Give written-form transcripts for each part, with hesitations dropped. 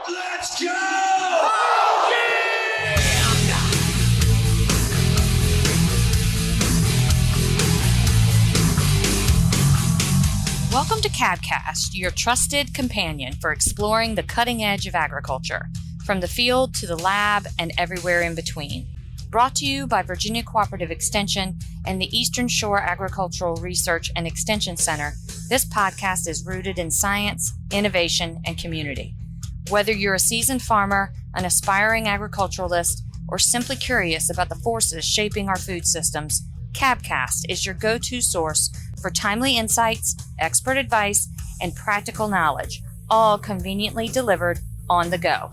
Let's go! Welcome to CabCast, your trusted companion for exploring the cutting edge of agriculture, from the field to the lab and everywhere in between. Brought to you by Virginia Cooperative Extension and the Eastern Shore Agricultural Research and Extension Center, this podcast is rooted in science, innovation, and community. Whether you're a seasoned farmer, an aspiring agriculturalist, or simply curious about the forces shaping our food systems, CabCast is your go-to source for timely insights, expert advice, and practical knowledge, all conveniently delivered on the go.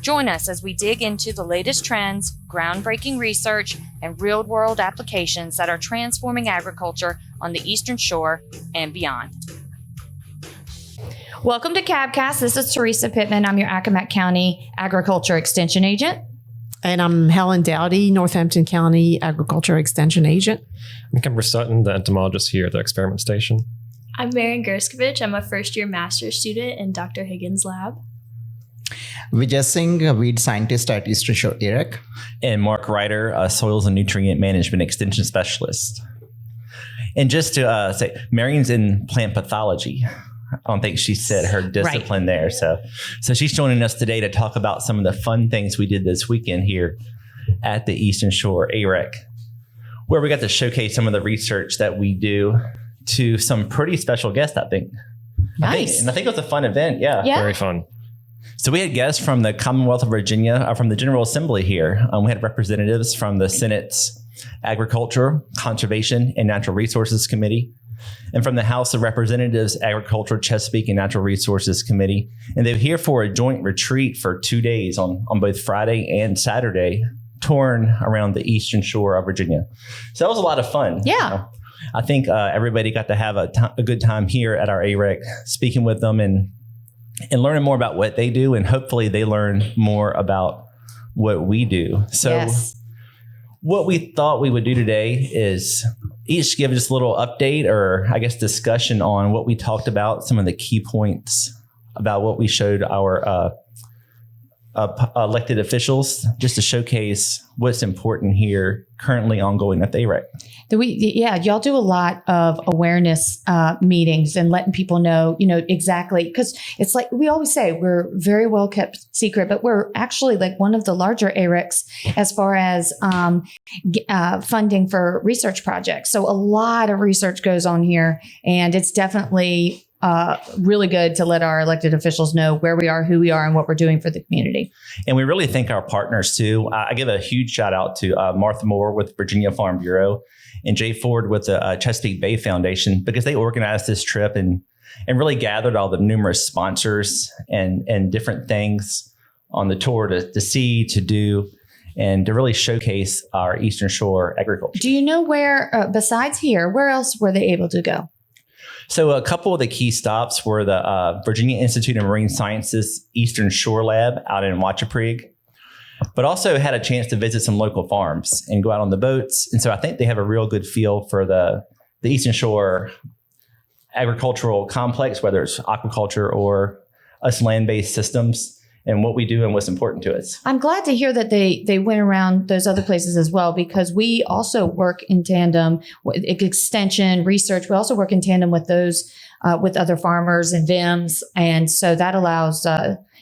Join us as we dig into the latest trends, groundbreaking research, and real-world applications that are transforming agriculture on the Eastern Shore and beyond. Welcome to CabCast. This is Teresa Pittman. I'm your Accomack County Agriculture Extension Agent. And I'm Helen Dowdy, Northampton County Agriculture Extension Agent. I'm Kemper Sutton, the entomologist here at the experiment station. I'm Marian Gerskovich. I'm a first-year master's student in Dr. Higgins' lab. Vijay Singh, a weed scientist at Eastern Shore EREC. And Mark Ryder, a soils and nutrient management extension specialist. And just to say, Marian's in plant pathology. I don't think she said her discipline there. So she's joining us today to talk about some of the fun things we did this weekend here at the Eastern Shore EREC, where we got to showcase some of the research that we do to some pretty special guests, I think. Nice. I think it was a fun event. Yeah. Very fun. So we had guests from the Commonwealth of Virginia, from the General Assembly here. We had representatives from the Senate's Agriculture, Conservation, and Natural Resources Committee, and from the House of Representatives, Agriculture, Chesapeake, and Natural Resources Committee. And they were here for a joint retreat for 2 days on both Friday and Saturday, touring around the Eastern Shore of Virginia. So that was a lot of fun. Yeah. I think everybody got to have a good time here at our AREC, speaking with them and learning more about what they do. And hopefully they learn more about what we do. So Yes. What we thought we would do today is each give just a little update or I guess discussion on what we talked about, some of the key points about what we showed our elected officials, just to showcase what's important here currently ongoing at the AREC. Y'all do a lot of awareness meetings and letting people know, exactly, because it's like we always say, we're very well kept secret, but we're actually like one of the larger ARECs as far as funding for research projects. So a lot of research goes on here, and it's definitely really good to let our elected officials know where we are, who we are, and what we're doing for the community. And we really thank our partners too. I give a huge shout out to Martha Moore with Virginia Farm Bureau and Jay Ford with the Chesapeake Bay Foundation, because they organized this trip and really gathered all the numerous sponsors and different things on the tour to see, to do, and to really showcase our Eastern Shore agriculture. Do you know where, besides here, where else were they able to go? So a couple of the key stops were the Virginia Institute of Marine Sciences Eastern Shore Lab out in Wachapreague, but also had a chance to visit some local farms and go out on the boats. And so I think they have a real good feel for the Eastern Shore agricultural complex, whether it's aquaculture or us land-based systems, and what we do and what's important to us. I'm glad to hear that they went around those other places as well, because we also work in tandem with extension research. We also work in tandem with those, with other farmers and VIMs. And so that allows,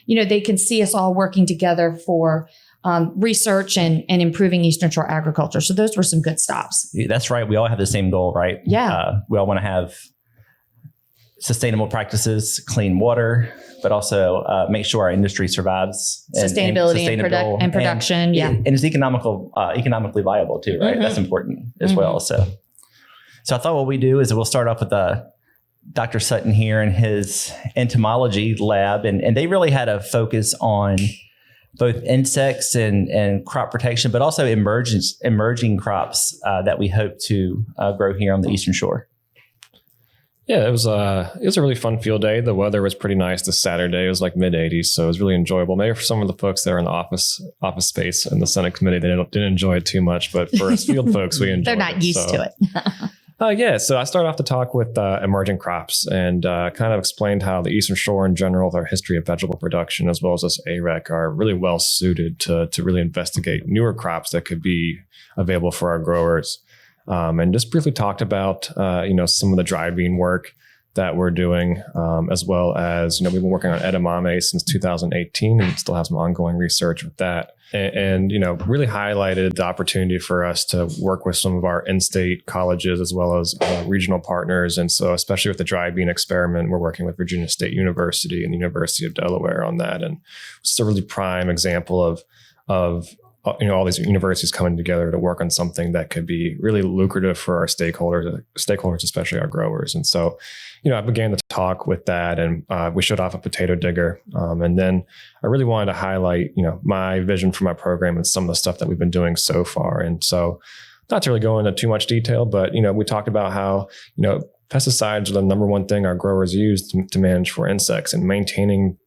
they can see us all working together for research and improving Eastern Shore agriculture. So those were some good stops. Yeah, that's right. We all have the same goal, right? Yeah. We all want to have sustainable practices, clean water, but also make sure our industry survives. Sustainability and production. And it's economically viable too, right? Mm-hmm. That's important as well. So I thought what we do is we'll start off with Dr. Sutton here and his entomology lab. And they really had a focus on both insects and crop protection, but also emerging crops that we hope to grow here on the Eastern Shore. Yeah, it was a really fun field day. The weather was pretty nice this Saturday. It was like mid-80s, so it was really enjoyable. Maybe for some of the folks that are in the office space in the Senate committee, they didn't enjoy it too much. But for us field folks, we enjoyed it. They're not used to it. So I started off the talk with emerging crops and kind of explained how the Eastern Shore in general, with our history of vegetable production, as well as this AREC, are really well suited to really investigate newer crops that could be available for our growers. And just briefly talked about, some of the dry bean work that we're doing, as well as, we've been working on edamame since 2018 and still have some ongoing research with that. And really highlighted the opportunity for us to work with some of our in-state colleges as well as regional partners. And so especially with the dry bean experiment, we're working with Virginia State University and the University of Delaware on that. And it's a really prime example of all these universities coming together to work on something that could be really lucrative for our stakeholders, especially our growers. And so, I began the talk with that, and we showed off a potato digger. And then I really wanted to highlight, my vision for my program and some of the stuff that we've been doing so far. And so not to really go into too much detail, but, we talked about how, pesticides are the number one thing our growers use to manage for insects, and maintaining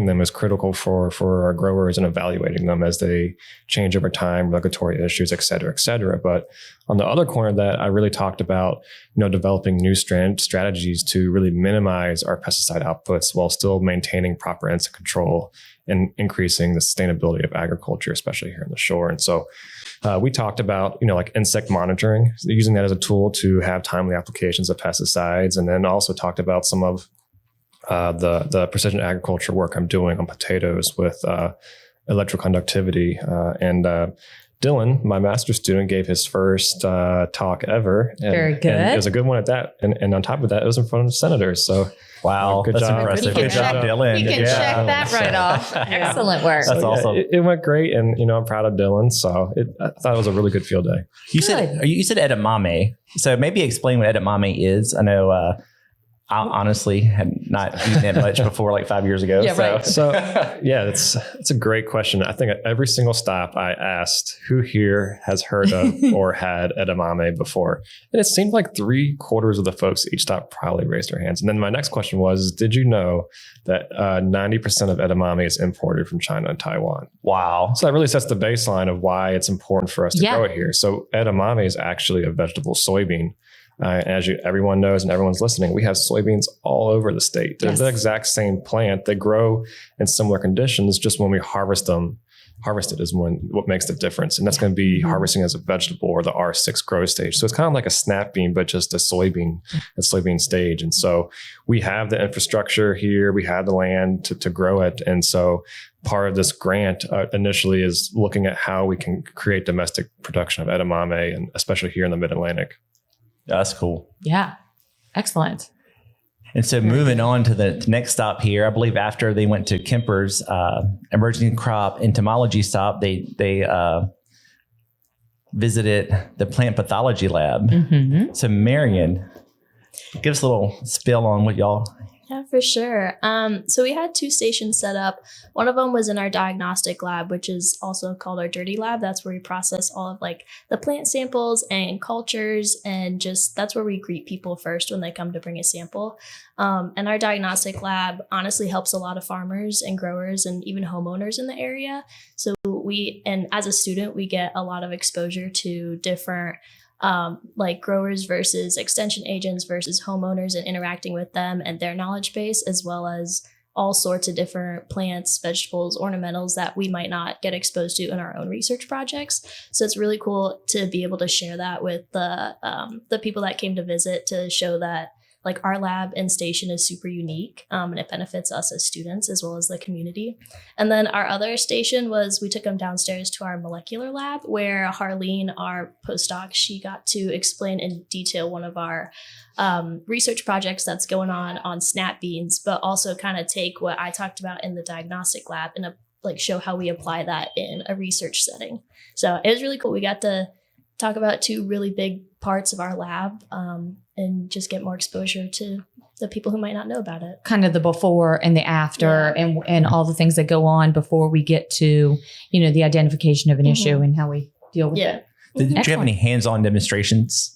them is critical for our growers and evaluating them as they change over time, regulatory issues, et cetera, et cetera. But on the other corner of that, I really talked about, developing new strategies to really minimize our pesticide outputs while still maintaining proper insect control and increasing the sustainability of agriculture, especially here in the shore. And so we talked about, like insect monitoring, using that as a tool to have timely applications of pesticides, and then also talked about some of the precision agriculture work I'm doing on potatoes with electroconductivity. And Dylan, my master's student, gave his first talk ever. Very good. And it was a good one at that. And on top of that, it was in front of senators. So wow, good that's job. impressive. Good job, Dylan. You can check that right off. Excellent work. That's awesome. It went great. And, I'm proud of Dylan. So I thought it was a really good field day. You said edamame. So maybe explain what edamame is. I know I honestly had not eaten it much before, like 5 years ago. Yeah, right. So it's a great question. I think at every single stop I asked who here has heard of or had edamame before. And it seemed like 3/4 of the folks at each stop probably raised their hands. And then my next question was, did you know that 90% of edamame is imported from China and Taiwan? Wow. So that really sets the baseline of why it's important for us to grow it here. So edamame is actually a vegetable soybean. As everyone knows and everyone's listening, we have soybeans all over the state. They're the exact same plant. They grow in similar conditions. Just when we harvest it is what makes the difference. And that's going to be harvesting as a vegetable, or the R6 growth stage. So it's kind of like a snap bean, but just a soybean stage. And so we have the infrastructure here. We have the land to grow it. And so part of this grant initially is looking at how we can create domestic production of edamame, and especially here in the Mid-Atlantic. That's cool. Yeah. Excellent. And so moving on to the next stop here, I believe after they went to Kemper's emerging crop entomology stop, they visited the plant pathology lab. Mm-hmm. So Marion, give us a little spill on what y'all... Yeah, for sure. So we had 2 stations set up. One of them was in our diagnostic lab, which is also called our dirty lab. That's where we process all of like the plant samples and cultures, and just that's where we greet people first when they come to bring a sample. And our diagnostic lab honestly helps a lot of farmers and growers and even homeowners in the area. So and as a student, we get a lot of exposure to different like growers versus extension agents versus homeowners, and interacting with them and their knowledge base, as well as all sorts of different plants, vegetables, ornamentals that we might not get exposed to in our own research projects. So it's really cool to be able to share that with the people that came to visit, to show that like our lab and station is super unique, and it benefits us as students as well as the community. And then our other station was, we took them downstairs to our molecular lab, where Harleen, our postdoc, she got to explain in detail one of our research projects that's going on snap beans, but also kind of take what I talked about in the diagnostic lab and like show how we apply that in a research setting. So it was really cool. We got to talk about 2 really big parts of our lab, and just get more exposure to the people who might not know about it. Kind of the before and the after, and all the things that go on before we get to, the identification of an issue and how we deal with it. Did you have any hands-on demonstrations?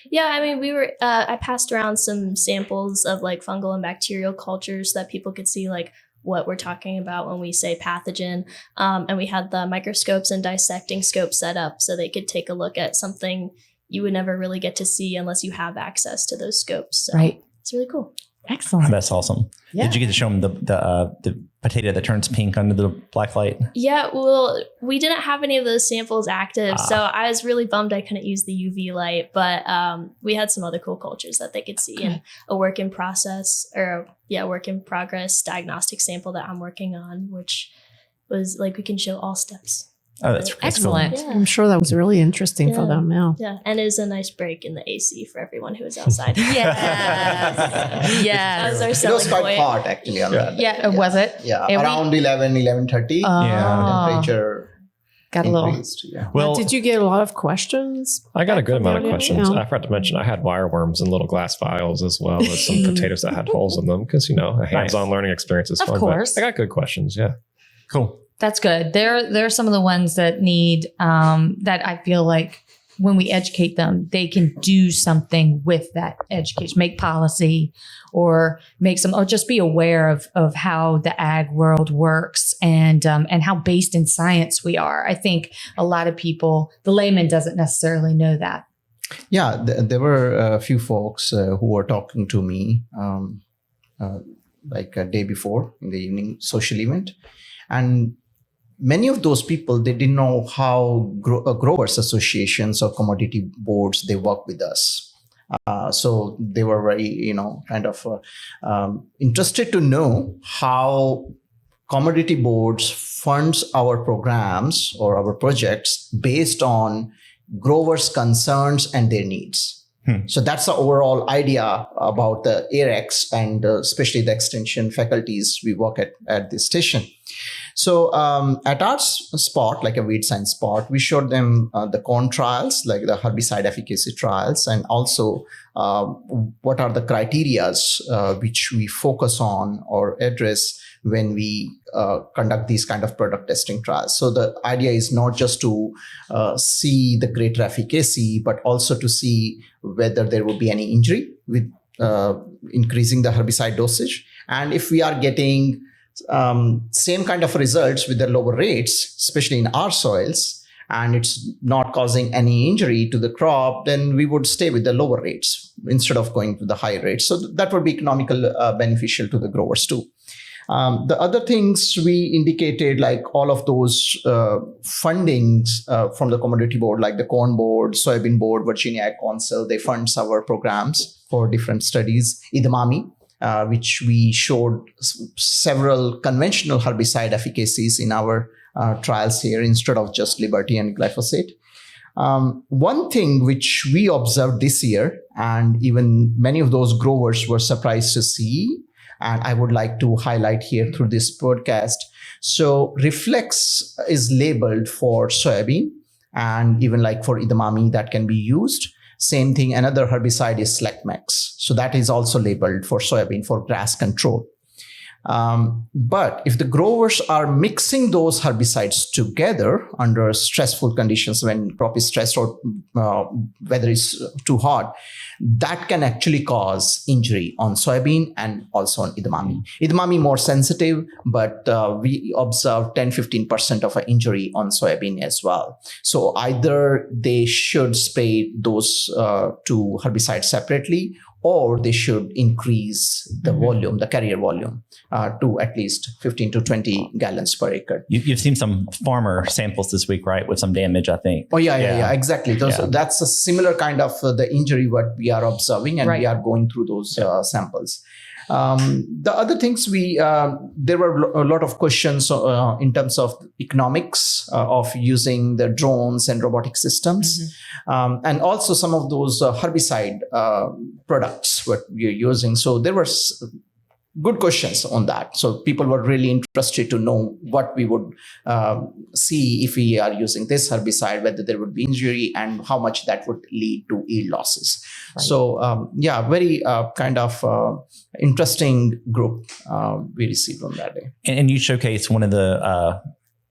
Yeah, I mean, I passed around some samples of like fungal and bacterial cultures so that people could see like what we're talking about when we say pathogen. And we had the microscopes and dissecting scopes set up so they could take a look at something you would never really get to see unless you have access to those scopes. So Right. it's really cool. Excellent. That's awesome. Yeah. Did you get to show them the potato that turns pink under the black light? Yeah, well, we didn't have any of those samples active, so I was really bummed I couldn't use the UV light, but we had some other cool cultures that they could see, and a work in progress diagnostic sample that I'm working on, which was like we can show all steps. Oh, that's Excellent. Yeah. I'm sure that was really interesting for them. Yeah. Yeah, and it was a nice break in the AC for everyone who was outside. Yes. That Yes. was our It was selling quite point. hot actually on that day. Yeah. Was it? Yeah, And we- around 11:30. Oh. Temperature Got a little. increased. Yeah. Well, Did you get a lot of questions? I got a good amount of Yeah. questions. Yeah. I forgot to mention I had wireworms in little glass vials as well as some potatoes that had holes in them because, a hands-on learning experience is Of fun. course. But I got good questions. Yeah. cool. That's good. They're some of the ones that need that I feel like when we educate them, they can do something with that education, make policy or make some, or just be aware of how the ag world works and how based in science we are. I think a lot of people, the layman doesn't necessarily know that. Yeah, there were a few folks who were talking to me like a day before in the evening social event. And many of those people, they didn't know how growers associations or commodity boards, they work with us. So they were very, interested to know how commodity boards funds our programs or our projects based on growers' concerns and their needs. So that's the overall idea about the AREX and especially the extension faculties we work at this station. So at our spot, like a weed science spot, we showed them the corn trials, like the herbicide efficacy trials, and also what are the criterias which we focus on or address when we conduct these kind of product testing trials. So the idea is not just to see the greater efficacy, but also to see whether there will be any injury with increasing the herbicide dosage. And if we are getting same kind of results with the lower rates, especially in our soils, and it's not causing any injury to the crop, then we would stay with the lower rates instead of going to the higher rates. So that would be economical beneficial to the growers too. The other things we indicated, like all of those fundings from the commodity board, like the corn board, soybean board, Virginia Ag Council, they fund our programs for different studies. Edamame, which we showed several conventional herbicide efficacies in our trials here instead of just Liberty and glyphosate. One thing which we observed this year, and even many of those growers were surprised to see, and I would like to highlight here through this podcast. So Reflex is labeled for soybean, and even like for Edamame that can be used. Same thing, another herbicide is Selectmex. So that is also labeled for soybean for grass control. But if the growers are mixing those herbicides together under stressful conditions when crop is stressed or weather is too hot, that can actually cause injury on soybean and also on Edamame. Edamame more sensitive, but we observe 10-15% of an injury on soybean as well. So either they should spray those two herbicides separately, or they should increase the volume, the carrier volume, to at least 15 to 20 gallons per acre. You've seen some farmer samples this week, right? With some damage, I think. Oh, yeah, exactly. That's a similar kind of the injury what we are observing, and we are going through those samples. The other things there were a lot of questions in terms of economics of using the drones and robotic systems. And also some of those herbicide products what we are using. So there were good questions on that. So people were really interested to know what we would see if we are using this herbicide, whether there would be injury and how much that would lead to yield losses. Right. So very kind of interesting group we received on that day. And you showcased one of the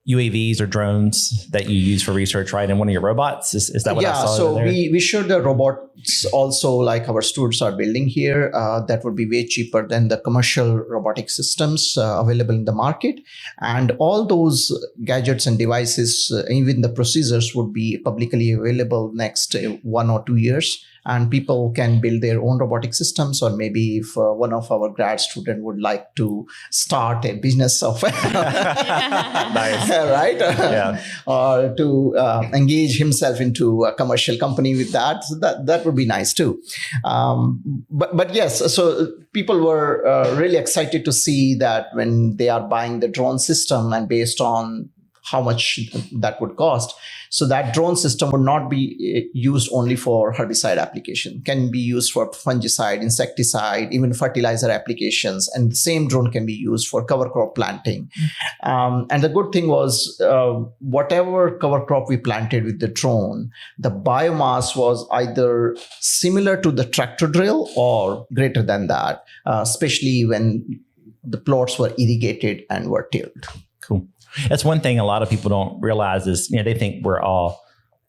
UAVs or drones that you use for research, right? In one of your robots? Is that what I saw so over there? we showed the robots also, like our students are building here. That would be way cheaper than the commercial robotic systems available in the market. And all those gadgets and devices, even the procedures, would be publicly available next 1 or 2 years. And people can build their own robotic systems, or maybe if one of our grad student would like to start a business of Nice. right? Yeah. Or to engage himself into a commercial company with that. So that would be nice too. But yes, so people were really excited to see that when they are buying the drone system, and based on how much that would cost. So that drone system would not be used only for herbicide application, can be used for fungicide, insecticide, even fertilizer applications. And the same drone can be used for cover crop planting. And the good thing was, whatever cover crop we planted with the drone, the biomass was either similar to the tractor drill or greater than that, especially when the plots were irrigated and were tilled. Cool. That's one thing a lot of people don't realize is, they think we're all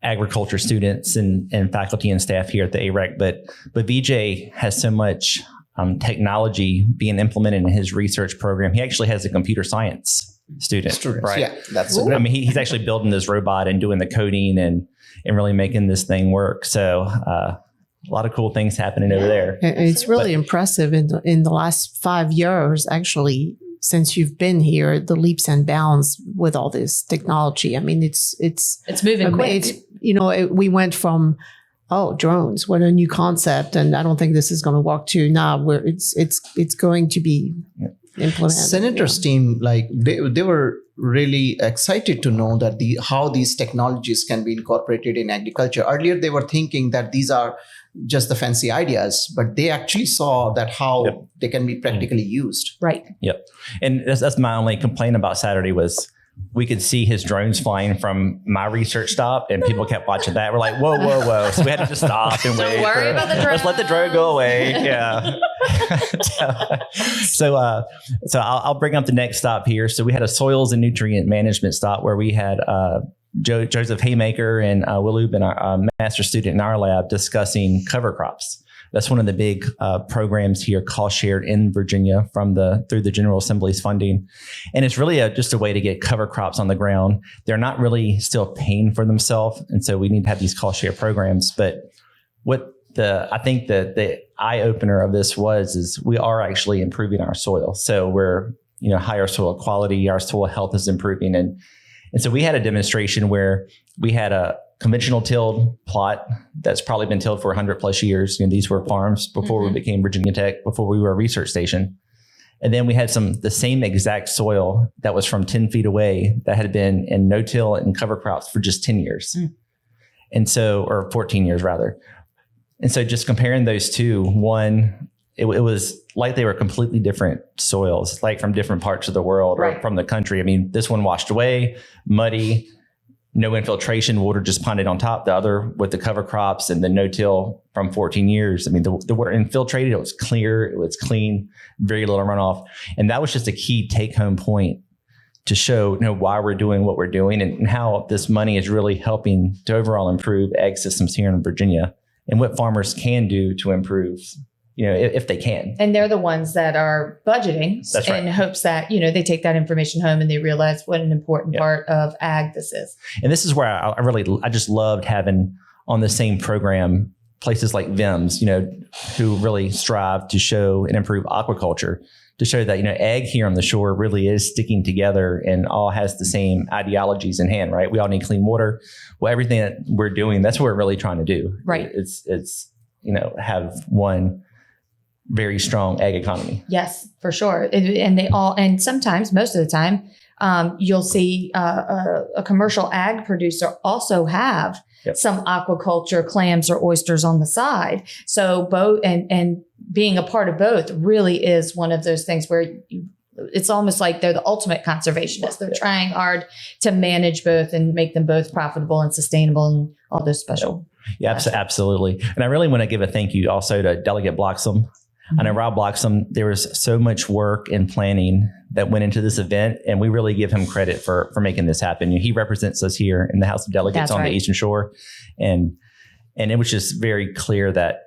agriculture students and faculty and staff here at the AREC, but VJ has so much technology being implemented in his research program. He actually has a computer science student, right? Yeah, that's a great. I mean, he's actually building this robot and doing the coding and really making this thing work. So a lot of cool things happening over there. It's really impressive in the last 5 years, actually. Since you've been here, the leaps and bounds with all this technology. I mean, it's moving quick. We went from drones, what a new concept, and I don't think this is going to work too. Now where it's going to be implemented. Senator's team, like they were really excited to know that how these technologies can be incorporated in agriculture. Earlier, they were thinking that these are just the fancy ideas, but they actually saw that how they can be practically used. Right. Yep. And that's my only complaint about Saturday was we could see his drones flying from my research stop, and people kept watching that. We're like, whoa, whoa, whoa. So we had to just stop and wait. Don't worry about the drone. Let's let the drone go away. Yeah. So I'll bring up the next stop here. So we had a soils and nutrient management stop where we had Joseph Haymaker and Will Ubin, our master student in our lab, discussing cover crops. That's one of the big programs here, cost shared in Virginia through the General Assembly's funding. And it's really just a way to get cover crops on the ground. They're not really still paying for themselves. And so we need to have these cost share programs. But I think the eye opener of this is we are actually improving our soil. So we're, higher soil quality, our soil health is improving. And so we had a demonstration where we had a conventional tilled plot that's probably been tilled for 100 plus years. These were farms before we became Virginia Tech, before we were a research station. And then we had the same exact soil that was from 10 feet away that had been in no-till and cover crops for just 10 years. And so, or 14 years rather. And so just comparing those two, one, it was like they were completely different soils, like from different parts of the world or from the country. I mean, this one washed away, muddy, no infiltration, water just ponded on top. The other with the cover crops and the no-till from 14 years. I mean, the water infiltrated, it was clear, it was clean, very little runoff. And that was just a key take-home point to show why we're doing what we're doing and how this money is really helping to overall improve ag systems here in Virginia and what farmers can do to improve, if they can. And they're the ones that are budgeting That's right. in hopes that, they take that information home and they realize what an important part of ag this is. And this is where I just loved having on the same program places like VIMS, who really strive to show and improve aquaculture, to show that, ag here on the shore really is sticking together and all has the same ideologies in hand, right? We all need clean water. Well, everything that we're doing, that's what we're really trying to do. Right. It's have one very strong ag economy. Yes, for sure. And sometimes, most of the time, you'll see a commercial ag producer also have some aquaculture, clams or oysters on the side. So both and being a part of both really is one of those things where it's almost like they're the ultimate conservationists. They're trying hard to manage both and make them both profitable and sustainable and all those special. Yeah, absolutely. And I really want to give a thank you also to Delegate Bloxham. I know Rob Bloxham, there was so much work and planning that went into this event, and we really give him credit for making this happen. He represents us here in the House of Delegates That's on right. the Eastern Shore, and it was just very clear that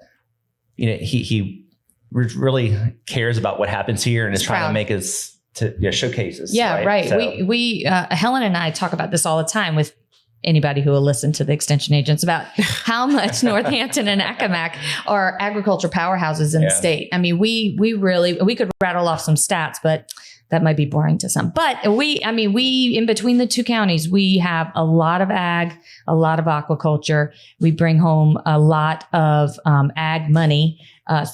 he really cares about what happens here and is trying to make us to showcase us. Yeah, right. So, We Helen and I talk about this all the time with anybody who will listen to the extension agents about how much Northampton and Accomack are agriculture powerhouses in the state. I mean, we could rattle off some stats, but that might be boring to some. But we in between the two counties, we have a lot of ag, a lot of aquaculture. We bring home a lot of ag money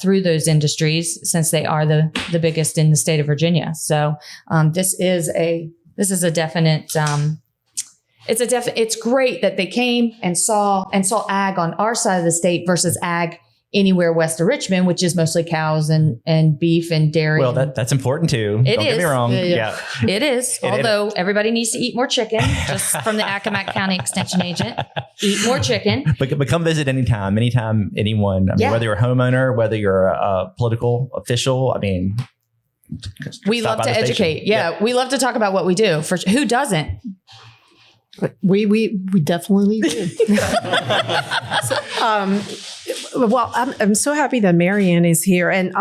through those industries, since they are the biggest in the state of Virginia. So this is a definite. It's great that they came and saw ag on our side of the state versus ag anywhere west of Richmond, which is mostly cows and beef and dairy. well, that's important too. Don't get me wrong. Yeah. It is. Although everybody needs to eat more chicken, just from the Accomack County Extension Agent. Eat more chicken. But come visit anytime, anyone. I mean, whether you're a homeowner, whether you're a political official, I mean, We love to educate. Yeah, we love to talk about what we do. For who doesn't? We definitely do. Well, I'm so happy that Marianne is here. And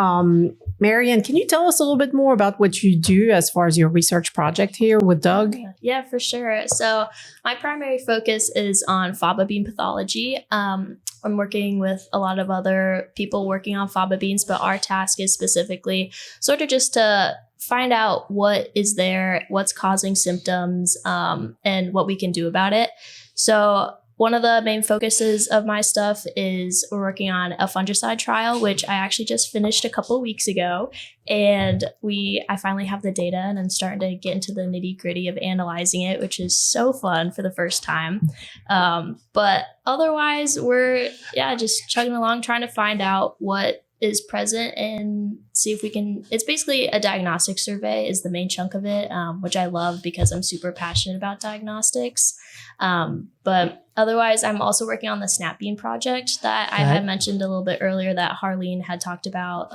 Marianne, can you tell us a little bit more about what you do as far as your research project here with Doug? Yeah, for sure. So my primary focus is on faba bean pathology. I'm working with a lot of other people working on faba beans, but our task is specifically sort of just to find out what is there, what's causing symptoms, and what we can do about it. So one of the main focuses of my stuff is we're working on a fungicide trial, which I actually just finished a couple weeks ago. And I finally have the data, and I'm starting to get into the nitty gritty of analyzing it, which is so fun for the first time. But otherwise, we're just chugging along, trying to find out what is present and see if we can. It's basically a diagnostic survey is the main chunk of it, which I love because I'm super passionate about diagnostics. But otherwise, I'm also working on the snap bean project that I had mentioned a little bit earlier that Harleen had talked about.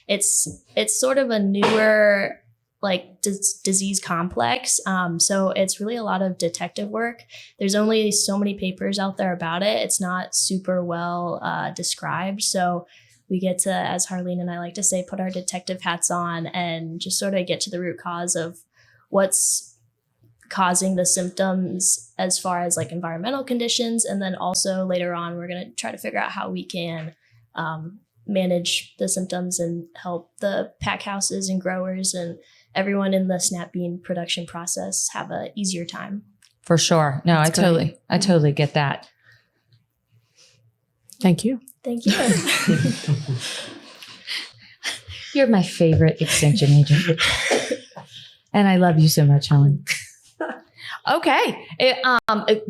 It's sort of a newer disease complex. So it's really a lot of detective work. There's only so many papers out there about it. It's not super well described. So we get to, as Harleen and I like to say, put our detective hats on and just sort of get to the root cause of what's causing the symptoms as far as environmental conditions. And then also later on, we're going to try to figure out how we can manage the symptoms and help the pack houses and growers and everyone in the snap bean production process have a easier time. For sure. No, I totally get that. Thank you. Thank you. You're my favorite extension agent. And I love you so much, Helen. Okay.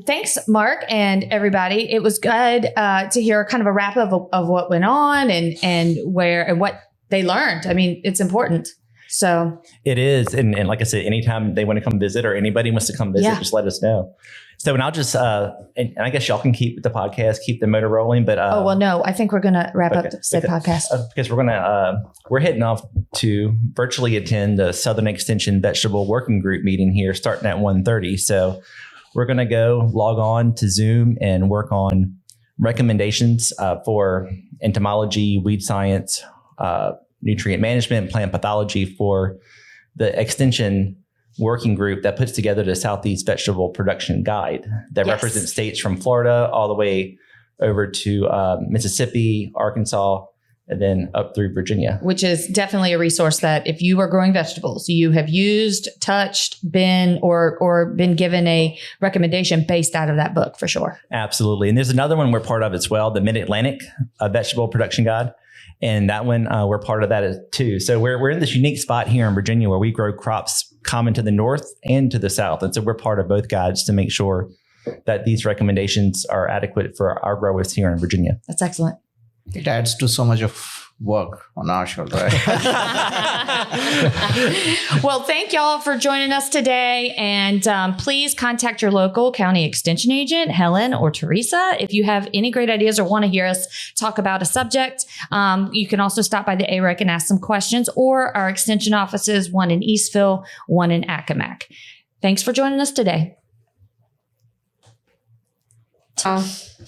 Thanks, Mark and everybody. It was good to hear kind of a wrap up of what went on and where and what they learned. I mean, it's important. So it is. And like I said, anytime they want to come visit or anybody wants to come visit, just let us know. So, and I'll just, and I guess y'all can keep the podcast, keep the motor rolling, but. No, I think we're going to wrap up said podcast. Because we're heading off to virtually attend the Southern Extension Vegetable Working Group meeting here starting at 1:30. So we're going to go log on to Zoom and work on recommendations for entomology, weed science, nutrient management, plant pathology for the extension working group that puts together the Southeast Vegetable Production Guide that represents states from Florida all the way over to Mississippi, Arkansas, and then up through Virginia. Which is definitely a resource that if you are growing vegetables, you have used, touched, been, or been given a recommendation based out of that book for sure. Absolutely. And there's another one we're part of as well, the Mid-Atlantic Vegetable Production Guide. And that one, we're part of that too. So we're in this unique spot here in Virginia where we grow crops common to the north and to the south. And so we're part of both guides to make sure that these recommendations are adequate for our growers here in Virginia. That's excellent. It adds to so much of work on our shoulder. Right? Well, thank y'all for joining us today. And please contact your local county extension agent, Helen or Teresa, if you have any great ideas or want to hear us talk about a subject. You can also stop by the AREC and ask some questions, or our extension offices, one in Eastville, one in Accomack. Thanks for joining us today. Oh,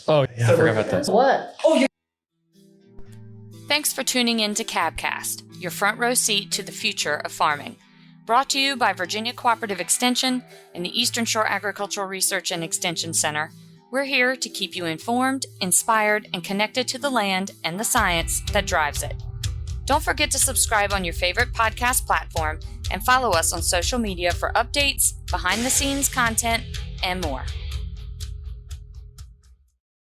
yeah, I forgot about that. What? Thanks for tuning in to CabCast, your front row seat to the future of farming. Brought to you by Virginia Cooperative Extension and the Eastern Shore Agricultural Research and Extension Center. We're here to keep you informed, inspired, and connected to the land and the science that drives it. Don't forget to subscribe on your favorite podcast platform and follow us on social media for updates, behind-the-scenes content, and more.